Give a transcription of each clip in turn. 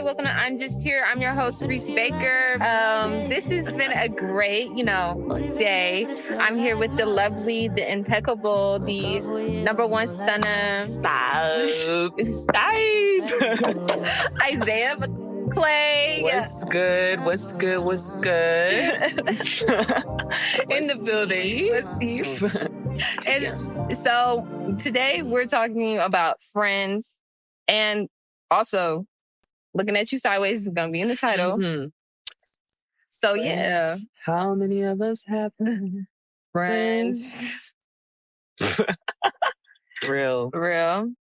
welcome to I'm Just Here. I'm your host, Reese Baker. This has been a great, day. I'm here with the lovely, the impeccable, the number one stunner. Stop. Isaiah Clay. What's good? In the building. What's deep? And so today we're talking about friends, and also Looking at You Sideways is going to be in the title. Mm-hmm. So, yeah. How many of us have friends? Real.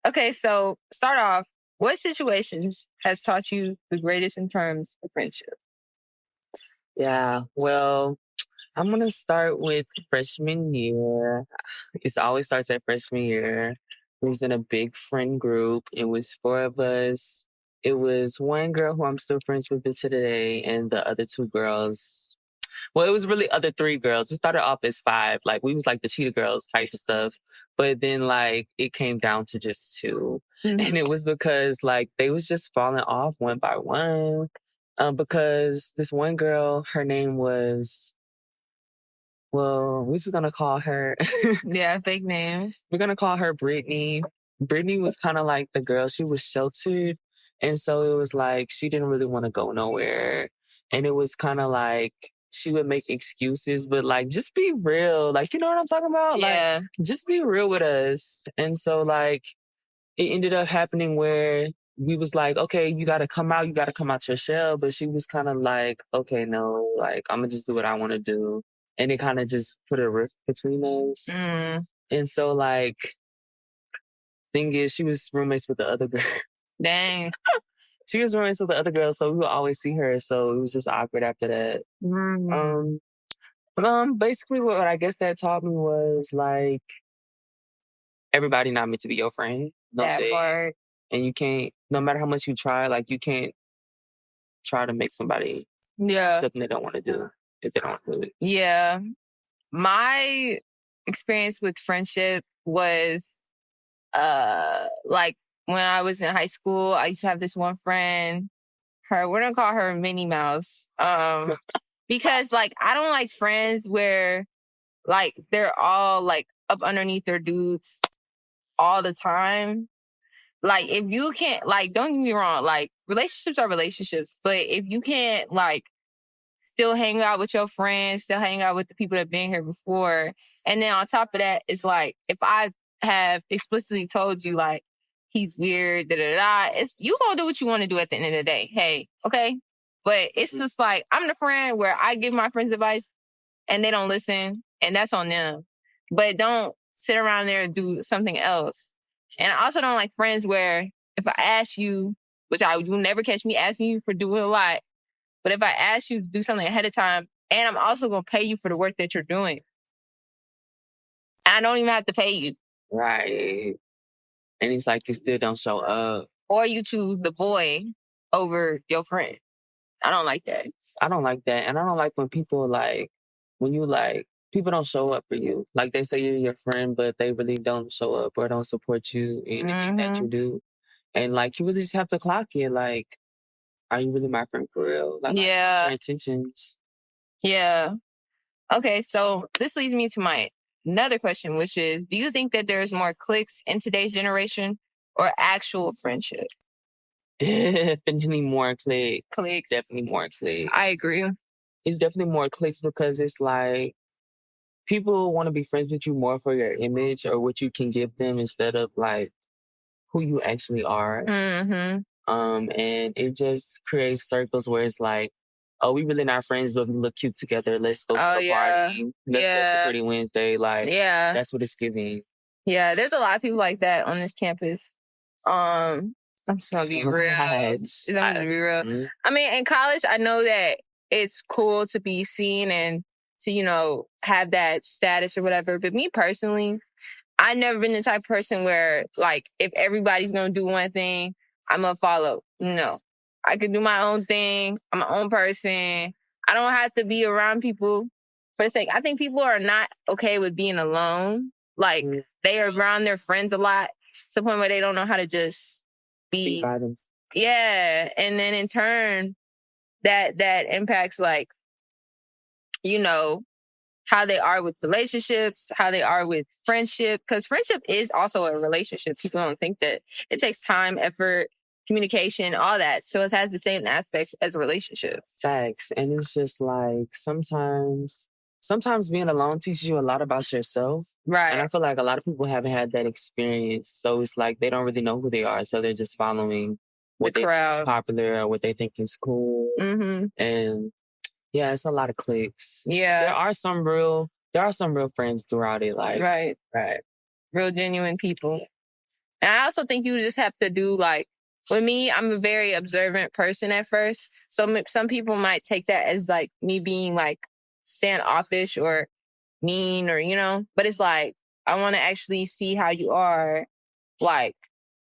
Okay, so start off. What situations has taught you the greatest in terms of friendship? Yeah, well, I'm going to start with freshman year. It always starts at freshman year. We was in a big friend group. It was 4 of us. It was one girl who I'm still friends with to today, and the other 2 girls. Well, it was really other 3 girls. It started off as 5. Like, we was like the cheetah girls type of stuff. But then, like, it came down to just 2. Mm-hmm. And it was because, like, they was just falling off one by one. Because this one girl, her name was... Well, we're just going to call her... Yeah, fake names. We're going to call her Brittany. Brittany was kind of like the girl. She was sheltered. And so it was like she didn't really want to go nowhere. And it was kind of like she would make excuses, but like, just be real. Like, you know what I'm talking about? Yeah. Like, just be real with us. And so like, it ended up happening where we was like, okay, you got to come out your shell. But she was kind of like, okay, no, like, I'm going to just do what I want to do. And it kind of just put a rift between us. Mm. And so like, thing is, she was roommates with the other girl. Dang. She was roommates with the other girl, so we would always see her. So it was just awkward after that. Mm. Basically, what I guess that taught me was like everybody not meant to be your friend. No that shade. Part. And you can't, no matter how much you try, like you can't try to make somebody do something they don't want to do if they don't want to do it. Yeah, my experience with friendship was like. When I was in high school, I used to have this one friend. We're gonna call her Minnie Mouse. Because like I don't like friends where like they're all like up underneath their dudes all the time. Like if you can't, like, don't get me wrong, like relationships are relationships, but if you can't like still hang out with your friends, still hang out with the people that have been here before, and then on top of that, it's like if I have explicitly told you like he's weird, it's you gonna do what you want to do at the end of the day. Hey, okay? But it's just like, I'm the friend where I give my friends advice and they don't listen, and that's on them. But don't sit around there and do something else. And I also don't like friends where if I ask you, which you'll never catch me asking you for doing a lot, but if I ask you to do something ahead of time, and I'm also gonna pay you for the work that you're doing, I don't even have to pay you. Right. And it's like you still don't show up. Or you choose the boy over your friend. I don't like that. I don't like that. And I don't like when people people don't show up for you. Like they say you're your friend, but they really don't show up or don't support you in anything that you do. And like, you really just have to clock it. Like, are you really my friend for real? Like, yeah. Your intentions. Yeah. Okay, so this leads me to my another question, which is, do you think that there's more cliques in today's generation or actual friendship? Definitely more cliques. Definitely more cliques. I agree. It's definitely more cliques because it's like people want to be friends with you more for your image or what you can give them instead of like who you actually are. Mm-hmm. And it just creates circles where it's like, oh, we really not friends, but we look cute together. Let's go to the party. Let's go to Pretty Wednesday. Like, that's what it's giving. Yeah, there's a lot of people like that on this campus. I'm just gonna be real. I'm gonna be real. Mm-hmm. I mean, in college, I know that it's cool to be seen and to, have that status or whatever. But me personally, I've never been the type of person where, like, if everybody's gonna do one thing, I'm gonna follow. No. I can do my own thing. I'm my own person. I don't have to be around people for the sake. I think people are not okay with being alone. Like, they are around their friends a lot to the point where they don't know how to just be Yeah. And then in turn, that impacts like, you know, how they are with relationships, how they are with friendship. Because friendship is also a relationship. People don't think that. It takes time, effort, communication, all that. So it has the same aspects as a relationship. Facts. And it's just like sometimes being alone teaches you a lot about yourself. And I Right. feel like a lot of people haven't had that experience. So it's like they don't really know who they are. So they're just following what The they think is crowd. popular or what they think is cool. Mm-hmm. And yeah, it's a lot of clicks. There Yeah. are some real friends throughout it. Like Right. right. Real genuine people. And I also think you just have to do like, with me, I'm a very observant person at first. So some people might take that as like me being like standoffish or mean or, you know, but it's like, I want to actually see how you are like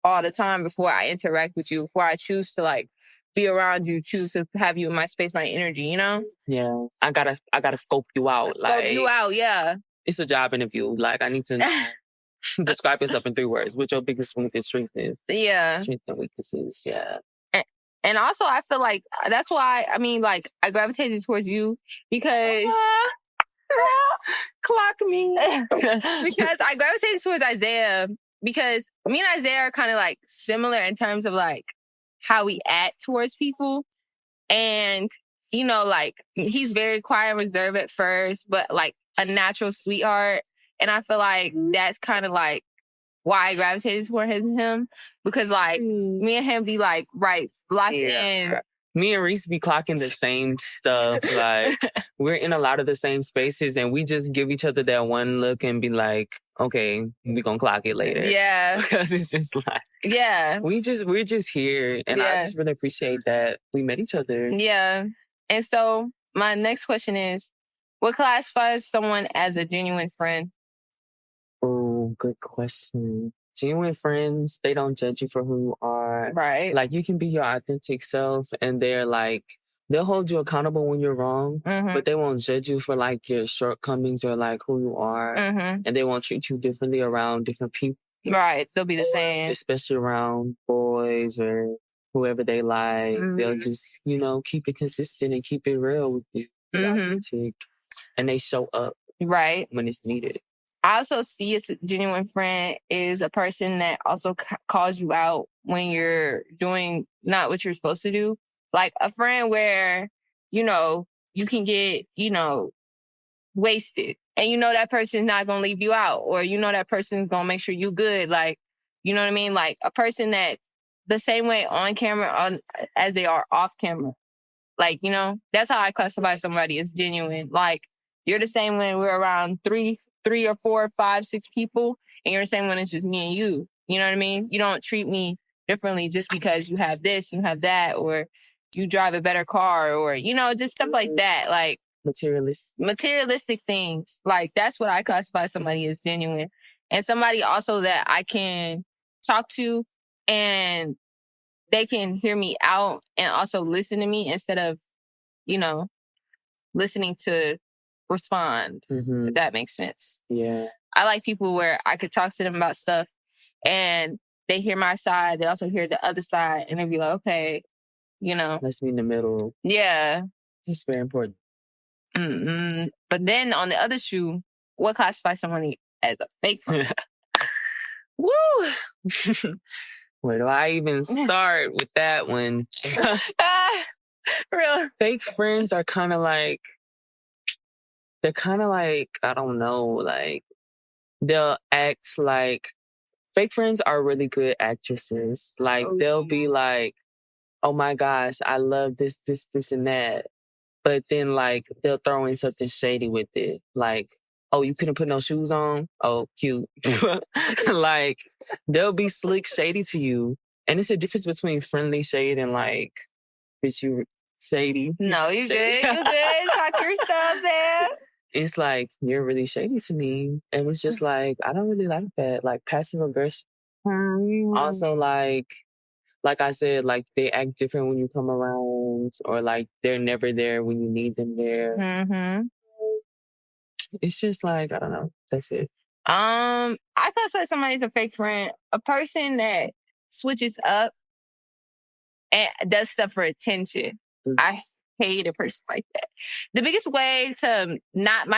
all the time before I interact with you, before I choose to like be around you, choose to have you in my space, my energy, you know? Yeah. I gotta scope you out. Scope you out, yeah. It's a job interview. Like I need to describe yourself in 3 words. What your biggest weakness, strength is. Yeah. Strengths and weaknesses, yeah. And also, I feel like that's why, I mean, like, I gravitated towards you because... Clock me. Because I gravitated towards Isaiah because me and Isaiah are kind of like similar in terms of like how we act towards people. And, you know, like he's very quiet and reserved at first, but like a natural sweetheart. And I feel like that's kind of like why I gravitated toward him because like me and him be like, right, locked in. Me and Reese be clocking the same stuff. Like we're in a lot of the same spaces and we just give each other that one look and be like, okay, we're gonna clock it later. Yeah. Because it's just like, yeah. we're just here. And I just really appreciate that we met each other. Yeah. And so my next question is, what classifies someone as a genuine friend? Oh, good question. Genuine friends, they don't judge you for who you are. Right. Like you can be your authentic self and they're like, they'll hold you accountable when you're wrong, but they won't judge you for like your shortcomings or like who you are. And they won't treat you differently around different people. Right. They'll be the same. Especially around boys or whoever they like. They'll just, you know, keep it consistent and keep it real with you. Be authentic. And they show up. Right. When it's needed. I also see a genuine friend is a person that also calls you out when you're doing not what you're supposed to do. Like a friend where, you know, you can get, you know, wasted and you know that person's not going to leave you out or you know that person's going to make sure you good. Like, you know what I mean? Like a person that's the same way on camera as they are off camera. Like, you know, that's how I classify somebody as genuine. Like you're the same when we're around three or 4, 5, 6 people, and you're the same when it's just me and you. You know what I mean? You don't treat me differently just because you have this, you have that, or you drive a better car, or, you know, just stuff like that. Like materialistic things. Like that's what I classify somebody as genuine. And somebody also that I can talk to and they can hear me out and also listen to me instead of, you know, listening to respond, if that makes sense. Yeah. I like people where I could talk to them about stuff and they hear my side, they also hear the other side, and they be like, okay, you know. Let's meet in the middle. Yeah. It's very important. But then on the other shoe, what classifies someone as a fake friend? Woo! Where do I even start with that one? Real. Fake friends are kind of like, they're kind of like, I don't know, like, they'll act like, fake friends are really good actresses. Like, they'll be like, oh my gosh, I love this, and that. But then, like, they'll throw in something shady with it. Like, oh, you couldn't put no shoes on? Oh, cute. Like, they'll be slick shady to you. And it's a difference between friendly shade and, like, bitch, you shady. No, you good. You good. Talk your stuff, man. It's like, you're really shady to me. And it's just like, I don't really like that. Like, passive aggression. Also, like I said, like, they act different when you come around or, like, they're never there when you need them there. It's just like, I don't know. That's it. I classify somebody as a fake friend. A person that switches up and does stuff for attention. I hate a person like that. The biggest way to not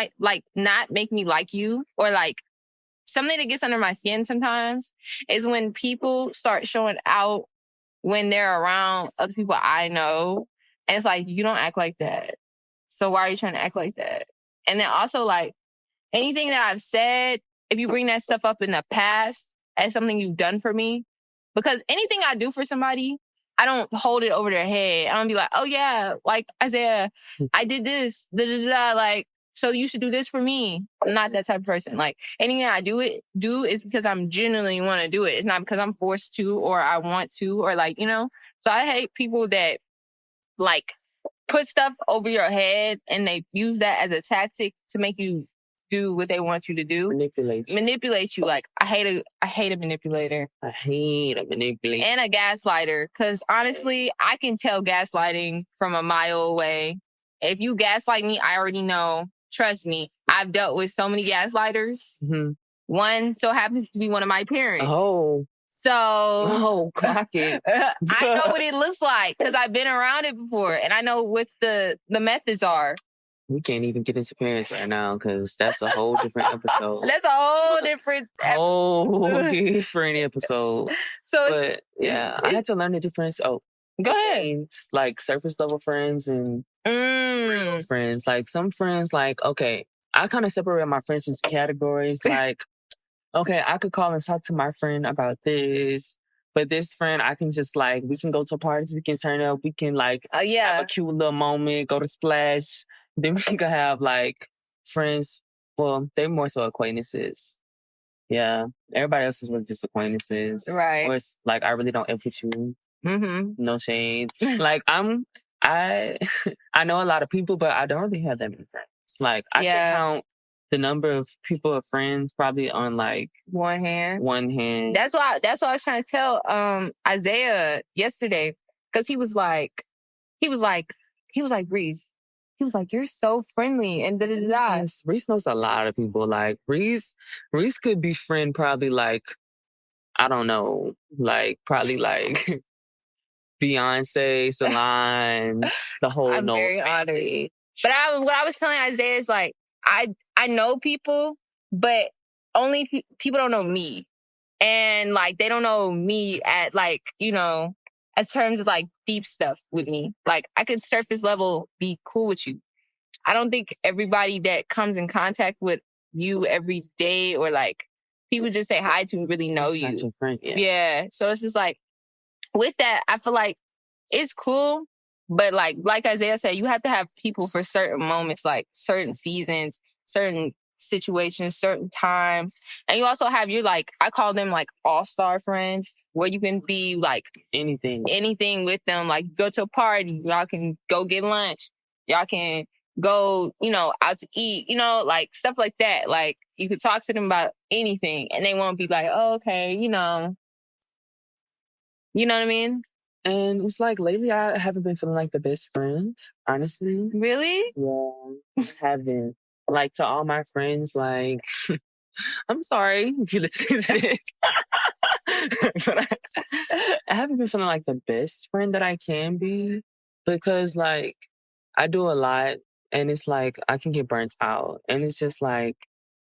make me like you, or like something that gets under my skin sometimes, is when people start showing out when they're around other people I know. And it's like, you don't act like that. So why are you trying to act like that? And then also, like, anything that I've said, if you bring that stuff up in the past as something you've done for me, because anything I do for somebody, I don't hold it over their head. I don't be like, oh yeah, like Isaiah, I did this, da da da, like, so you should do this for me. I'm not that type of person. Like, anything I do is because I'm genuinely want to do it. It's not because I'm forced to, or I want to, or like, you know. So I hate people that like put stuff over your head and they use that as a tactic to make you do what they want you to do. Manipulate you. Like, I hate a manipulator. I hate a manipulator. And a gaslighter. Because honestly, I can tell gaslighting from a mile away. If you gaslight me, I already know. Trust me, I've dealt with so many gaslighters. Mm-hmm. One so happens to be one of my parents. Oh. So, cock it. I know what it looks like because I've been around it before, and I know what the methods are. We can't even get into parents right now because that's a whole different episode. That's a whole different episode. So, but yeah, I had to learn the difference. Oh, go ahead. Like surface level friends and friends. Like some friends, like, okay, I kind of separate my friends into categories. Like, okay, I could call and talk to my friend about this. But this friend, I can just like, we can go to parties, we can turn up, we can like have a cute little moment, go to Splash. Then we could have like friends. Well, they're more so acquaintances. Yeah. Everybody else is really just acquaintances. Right. Or it's like, I really don't F with you. Mm-hmm. No shade. Like I know a lot of people, but I don't really have that many friends. Like I can count the number of people or friends probably on like one hand. That's why I was trying to tell Isaiah yesterday, because he was like Reese. He was like, you're so friendly and da da da. Yes, Reese knows a lot of people. Like Reese could befriend probably like, I don't know, like probably like Beyonce, Solange, the whole Knowles family. But what I was telling Isaiah is like, I know people, but only people don't know me. And like, they don't know me at like, you know, as terms of like deep stuff with me. Like I could surface level be cool with you. I don't think everybody that comes in contact with you every day or like people just say hi to really know you. Not your friend, yeah. So it's just like, with that, I feel like it's cool. But like Isaiah said, you have to have people for certain moments, like certain seasons, certain situations, certain times. And you also have your like, I call them like all-star friends, where you can be like anything with them. Like go to a party, y'all can go get lunch, y'all can go, you know, out to eat, you know, like stuff like that. Like you could talk to them about anything and they won't be like, oh, okay, you know what I mean? And it's like lately I haven't been feeling like the best friend, honestly. Really? Yeah, I haven't. Like to all my friends, like, I'm sorry if you're listening to this. But I haven't been feeling like the best friend that I can be because like I do a lot and it's like I can get burnt out. And it's just like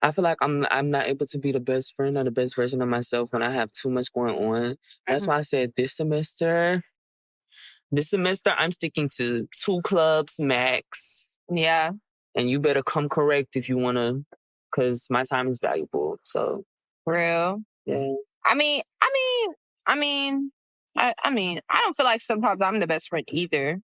I feel like I'm not able to be the best friend or the best version of myself when I have too much going on. That's why I said this semester I'm sticking to 2 clubs max. Yeah. And you better come correct if you want to, because my time is valuable. So. Real. Yeah. I mean, I don't feel like sometimes I'm the best friend either.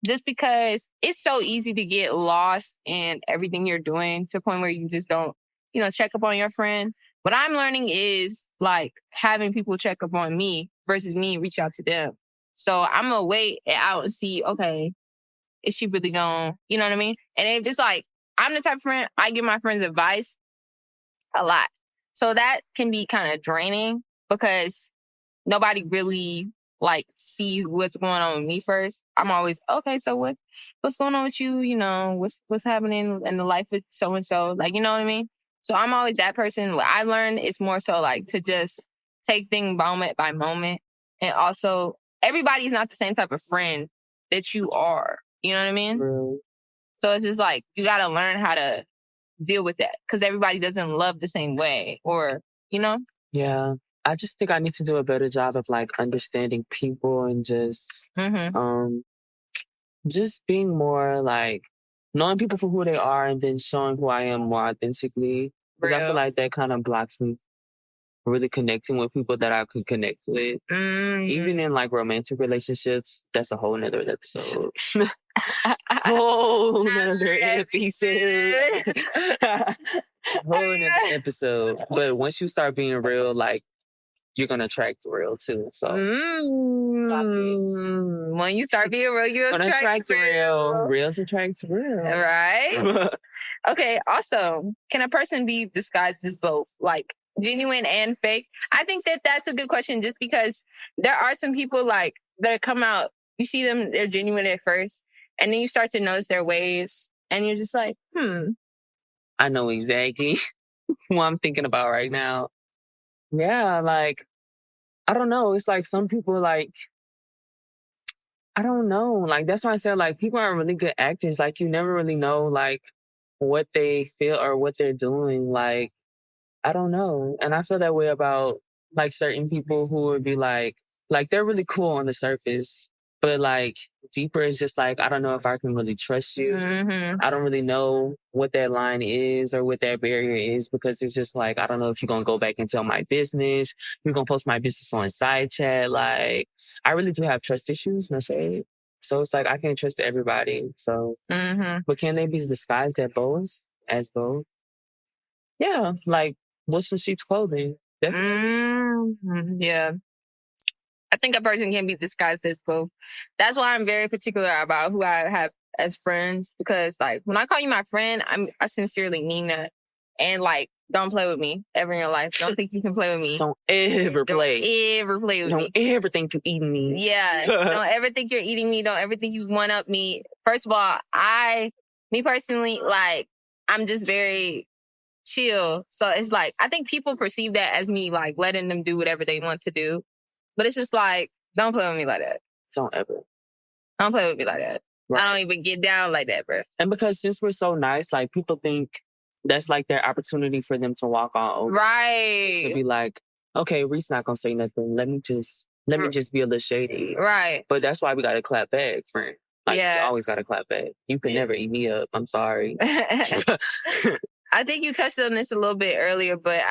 Just because it's so easy to get lost in everything you're doing to the point where you just don't, you know, check up on your friend. What I'm learning is like having people check up on me versus me reach out to them. So I'm going to wait out and see, okay, is she really going, you know what I mean? And if it's like, I'm the type of friend, I give my friends advice a lot. So that can be kind of draining because nobody really like sees what's going on with me first. I'm always, okay, so what's going on with you? You know, what's happening in the life of so-and-so? Like, you know what I mean? So I'm always that person. What I learned is more so like to just take things moment by moment and also everybody's not the same type of friend that you are. You know what I mean? Real. So it's just like, you got to learn how to deal with that because everybody doesn't love the same way or, you know? Yeah. I just think I need to do a better job of like understanding people and just being more like knowing people for who they are and then showing who I am more authentically. Because I feel Real. like that kind of blocks me really connecting with people that I could connect with. Even in like romantic relationships, that's a whole nother episode. Whole nother episode. Whole nother episode. But once you start being real, like you're gonna attract real too. So when you start being real, you're gonna attract real. Reals attract real. Right? Okay, also, can a person be disguised as both? Like genuine and fake? I think that that's a good question just because there are some people like that come out, you see them, they're genuine at first, and then you start to notice their ways, and you're just like, I know exactly who I'm thinking about right now. Yeah, like, I don't know. It's like some people like, I don't know. Like, that's why I said, like, people are really good actors. Like, you never really know, like, what they feel or what they're doing. Like, I don't know. And I feel that way about, like, certain people who would be like, they're really cool on the surface. But, like, deeper is just like, I don't know if I can really trust you. I don't really know what that line is or what that barrier is because it's just like, I don't know if you're going to go back and tell my business. You're going to post my business on side chat. Like, I really do have trust issues, no shade. So it's like, I can't trust everybody. So, but can they be disguised as both? Yeah, like wolves in sheep's clothing. Definitely. Yeah. I think a person can be disguised as both. That's why I'm very particular about who I have as friends because, like, when I call you my friend, I sincerely mean that. And, like, don't play with me ever in your life. Don't think you can play with me. Don't ever play. Don't ever play with me. Don't ever think you're eating me. Yeah. Don't ever think you're eating me. Don't ever think you one up me. First of all, me personally, like, I'm just very chill. So it's like, I think people perceive that as me, like, letting them do whatever they want to do. But it's just like, don't play with me like that. Don't ever. Don't play with me like that. Right. I don't even get down like that, bro. And because since we're so nice, like people think that's like their opportunity for them to walk on over. Right. To be like, okay, Reese not gonna say nothing. Let me just be a little shady. Right. But that's why we gotta clap back, friend. Like, yeah. You always gotta clap back. You can never eat me up. I'm sorry. I think you touched on this a little bit earlier, but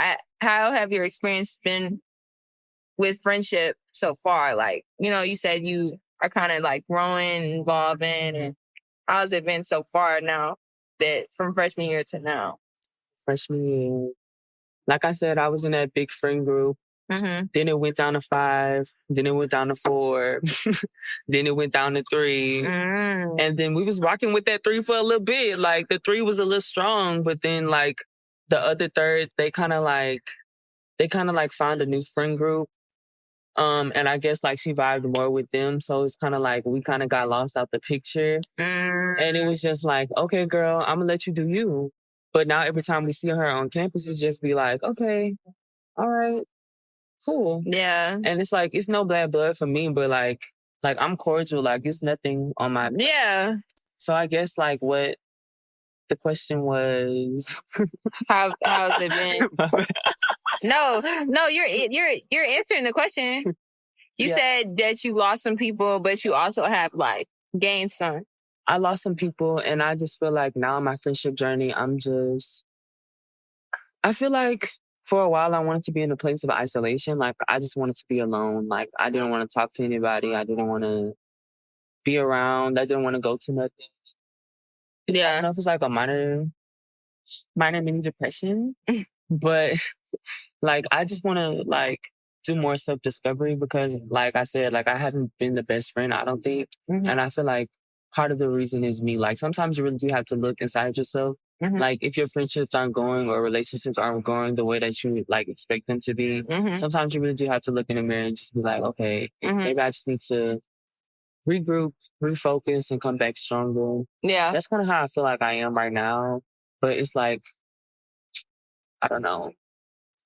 how have your experience been with friendship so far? Like, you know, you said you are kind of like growing, evolving, and how's it been so far now that from freshman year to now? Freshman year. Like I said, I was in that big friend group. Then it went down to 5. Then it went down to 4. Then it went down to 3. And then we was rocking with that 3 for a little bit. Like the 3 was a little strong, but then like the other third, they kind of like found a new friend group. And I guess like she vibed more with them. So it's kind of like we kind of got lost out the picture. And it was just like, okay, girl, I'm gonna let you do you. But now every time we see her on campus, it's just be like, okay, all right, cool. Yeah. And it's like, it's no bad blood for me, but like I'm cordial. Like it's nothing on my... Yeah. So I guess like what the question was... How's it been? No, you're answering the question. You said that you lost some people, but you also have like gained some. I lost some people, and I just feel like now in my friendship journey, I feel like for a while I wanted to be in a place of isolation. Like I just wanted to be alone. Like I didn't want to talk to anybody. I didn't want to be around. I didn't want to go to nothing. Yeah. I don't know if it's like a minor mini depression, but like I just want to like do more self-discovery because like I said, like I haven't been the best friend, I don't think. And I feel like part of the reason is me. Like sometimes you really do have to look inside yourself. Like if your friendships aren't going or relationships aren't going the way that you like expect them to be, sometimes you really do have to look in the mirror and just be like, okay, maybe I just need to regroup, refocus, and come back stronger. Yeah. That's kind of how I feel like I am right now. But it's like, I don't know.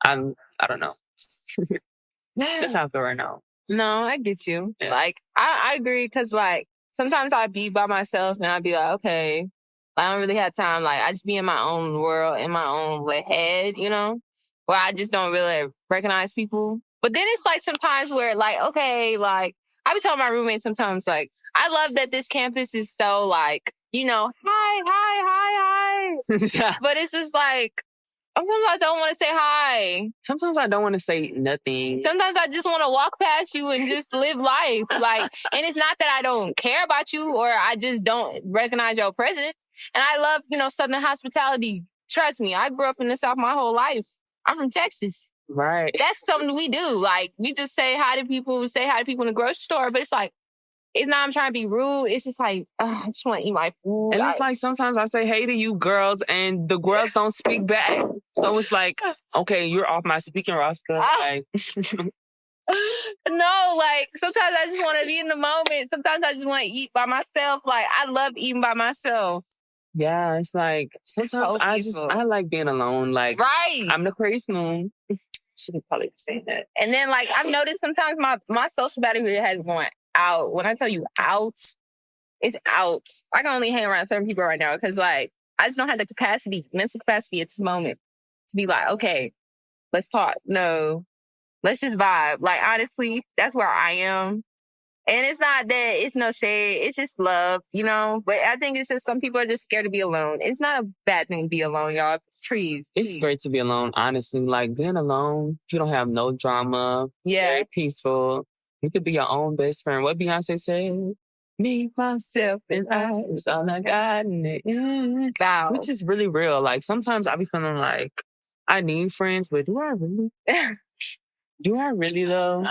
I don't know. That's how I feel right now. No, I get you. Yeah. Like, I agree because, like, sometimes I be by myself and I be like, okay, I don't really have time. Like, I just be in my own world, in my own head, you know, where I just don't really recognize people. But then it's like sometimes where, like, okay, like, I be telling my roommates sometimes, like, I love that this campus is so, like, you know, hi, hi, hi, hi. But it's just like, sometimes I don't want to say hi. Sometimes I don't want to say nothing. Sometimes I just want to walk past you and just live life. Like, and it's not that I don't care about you or I just don't recognize your presence. And I love, you know, Southern hospitality. Trust me, I grew up in the South my whole life. I'm from Texas. Right. That's something we do. Like, we just say hi to people, in the grocery store, but it's like, it's not I'm trying to be rude. It's just like, I just want to eat my food. And it's like sometimes I say hey to you girls and the girls don't speak back. So it's like, okay, you're off my speaking roster. Like, no, like sometimes I just want to be in the moment. Sometimes I just want to eat by myself. Like, I love eating by myself. Yeah, it's like sometimes I like being alone. Like, right. I'm the crazy moon. Shouldn't probably be saying that. And then like I've noticed sometimes my social battery has gone out. When I tell you out, it's out. I can only hang around certain people right now because like I just don't have the mental capacity at this moment to be like, okay, let's talk. No, let's just vibe. Like honestly, that's where I am. And it's not that it's no shade. It's just love, you know? But I think it's just some people are just scared to be alone. It's not a bad thing to be alone, y'all. Trees. It's great to be alone, honestly. Like being alone, you don't have no drama. Yeah. Very peaceful. You could be your own best friend. What Beyonce said? Me, myself, and I is all I got in it. Wow. Which is really real. Like sometimes I be feeling like I need friends, but do I really? Do I really though?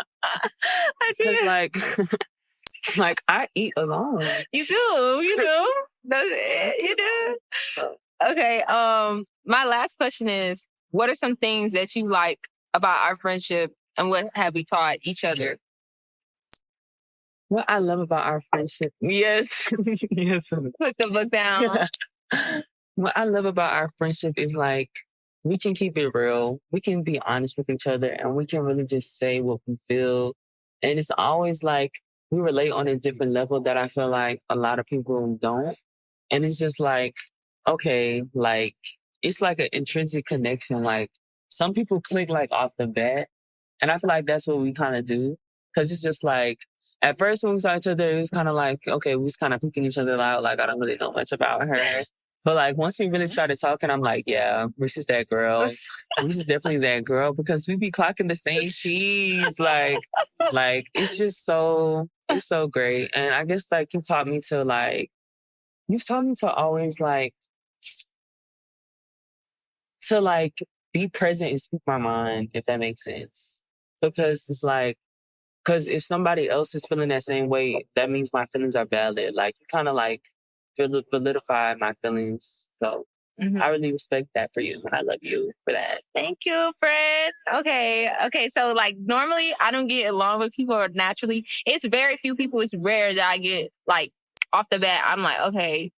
Because like I eat alone. You do. You do. So okay. My last question is: what are some things that you like about our friendship, and what have we taught each other? What I love about our friendship, yes, yes. Put the book down. What I love about our friendship is like we can keep it real. We can be honest with each other, and we can really just say what we feel. And it's always like we relate on a different level that I feel like a lot of people don't. And it's just like, okay, like it's like an intrinsic connection. Like some people click like off the bat, and I feel like that's what we kind of do because it's just like. At first, when we saw each other, it was kind of like, okay, we was kind of picking each other out. Like, I don't really know much about her. But, like, once we really started talking, I'm like, yeah, Reese is that girl. Reese is definitely that girl because we be clocking the same cheese. Like, it's just it's so great. And I guess, like, you've taught me to always, like, be present and speak my mind, if that makes sense. Because it's like, because if somebody else is feeling that same way, that means my feelings are valid. Like, you kind of like validify my feelings. So I really respect that for you. And I love you for that. Thank you, friend. Okay. So like normally I don't get along with people naturally. It's very few people. It's rare that I get like off the bat. I'm like, okay,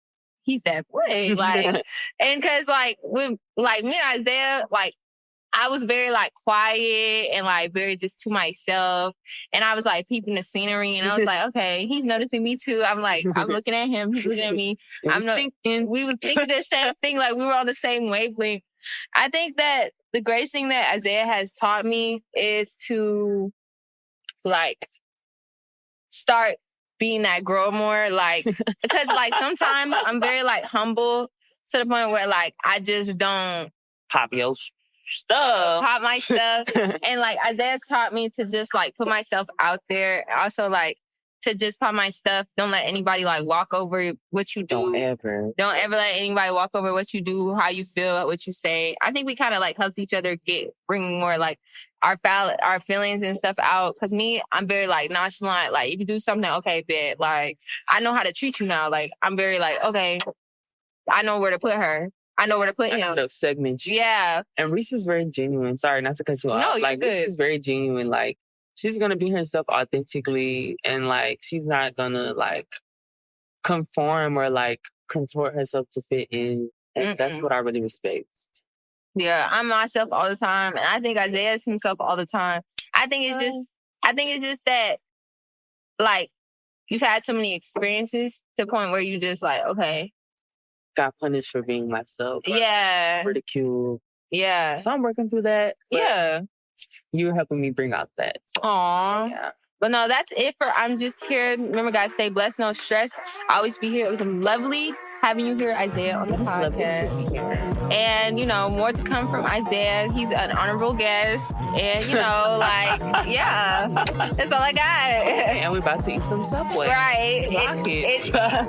he's that way. Like, and cause like with like me and Isaiah, like, I was very like quiet and like very just to myself. And I was like peeping the scenery and I was like, okay, he's noticing me too. I'm like, I'm looking at him, he's looking at me. We was thinking the same thing, like we were on the same wavelength. I think that the greatest thing that Isaiah has taught me is to like start being that girl more. Like, because like sometimes I'm very like humble to the point where like I just don't pop my stuff. And like Isaiah taught me to just like put myself out there. Also like to just pop my stuff. Don't let anybody like walk over what you do. Don't ever let anybody walk over what you do, how you feel, what you say. I think we kind of like helped each other bring more like our feelings and stuff out. Cause me, I'm very like nonchalant. Like if you do something, okay, bet. Like I know how to treat you now. Like I'm very like, okay, I know where to put her. I know where to put him. Those segments. Yeah. And Reese is very genuine. Sorry, not to cut you off. No, you're good. Reese is very genuine. Like, she's going to be herself authentically. And, like, she's not going to, like, conform or, like, contort herself to fit in. And that's what I really respect. Yeah, I'm myself all the time. And I think Isaiah is himself all the time. I think it's just, I think it's just that, like, you've had so many experiences to the point where you just like, okay. Got punished for being myself. Yeah. Ridiculed. Yeah. So I'm working through that. Yeah. You're helping me bring out that. So, Aww. yeah. But no, that's it for I'm Just Here. Remember, guys, stay blessed, no stress. I always be here. It was lovely having you here, Isaiah, on the podcast. Lovely to be here. And, you know, more to come from Isaiah. He's an honorable guest. And, you know, like, yeah. That's all I got. And we're about to eat some Subway. Right. Rock it. It's down.